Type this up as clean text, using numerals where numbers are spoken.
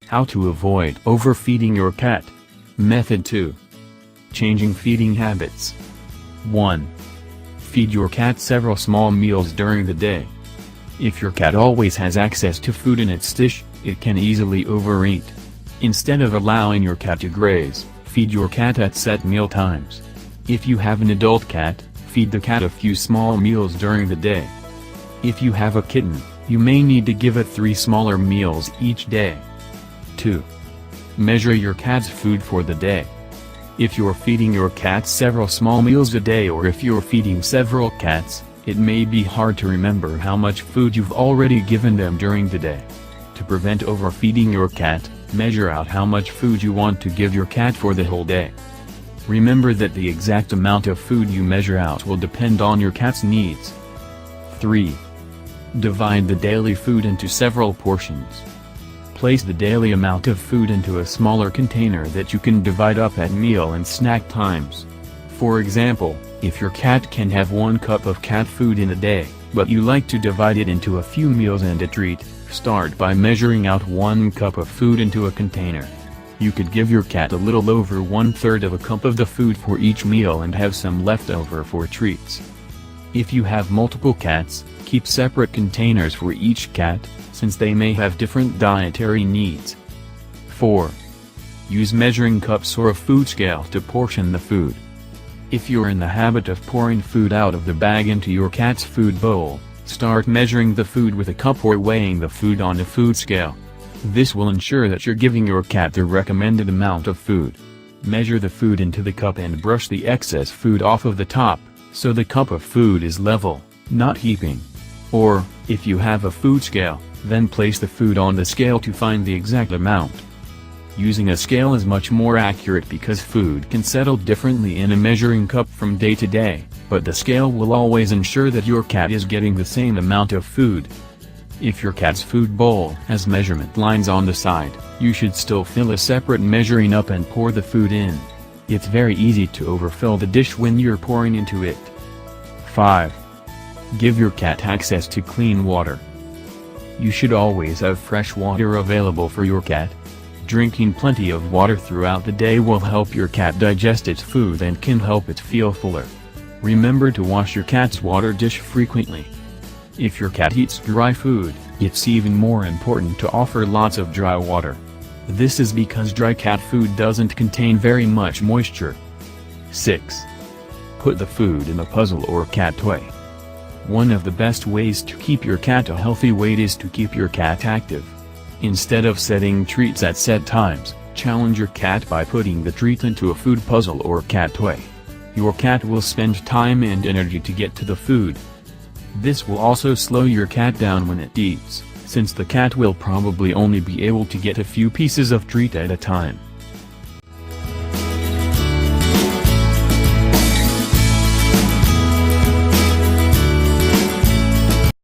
How to avoid overfeeding your cat. Method 2. Changing feeding habits. 1. Feed your cat several small meals during the day. If your cat always has access to food in its dish, it can easily overeat. Instead of allowing your cat to graze, feed your cat at set meal times. If you have an adult cat, feed the cat a few small meals during the day. If you have a kitten, you may need to give it 3 smaller meals each day. 2. Measure your cat's food for the day. If you're feeding your cat several small meals a day, or if you're feeding several cats, it may be hard to remember how much food you've already given them during the day. To prevent overfeeding your cat, measure out how much food you want to give your cat for the whole day. Remember that the exact amount of food you measure out will depend on your cat's needs. 3. Divide the daily food into several portions. Place the daily amount of food into a smaller container that you can divide up at meal and snack times. For example, if your cat can have 1 cup of cat food in a day, but you like to divide it into a few meals and a treat, start by measuring out 1 cup of food into a container. You could give your cat a little over 1/3 of a cup of the food for each meal and have some left over for treats. If you have multiple cats, keep separate containers for each cat, since they may have different dietary needs. 4. Use measuring cups or a food scale to portion the food. If you're in the habit of pouring food out of the bag into your cat's food bowl, start measuring the food with a cup or weighing the food on a food scale. This will ensure that you're giving your cat the recommended amount of food. Measure the food into the cup and brush the excess food off of the top, so the cup of food is level, not heaping. Or, if you have a food scale, then place the food on the scale to find the exact amount. Using a scale is much more accurate because food can settle differently in a measuring cup from day to day, but the scale will always ensure that your cat is getting the same amount of food. If your cat's food bowl has measurement lines on the side, you should still fill a separate measuring up and pour the food in. It's very easy to overfill the dish when you're pouring into it. 5. Give your cat access to clean water. You should always have fresh water available for your cat. Drinking plenty of water throughout the day will help your cat digest its food and can help it feel fuller. Remember to wash your cat's water dish frequently. If your cat eats dry food, it's even more important to offer lots of dry water. This is because dry cat food doesn't contain very much moisture. 6. Put the food in a puzzle or cat toy. One of the best ways to keep your cat a healthy weight is to keep your cat active. Instead of setting treats at set times, challenge your cat by putting the treat into a food puzzle or cat toy. Your cat will spend time and energy to get to the food. This will also slow your cat down when it eats, since the cat will probably only be able to get a few pieces of treat at a time.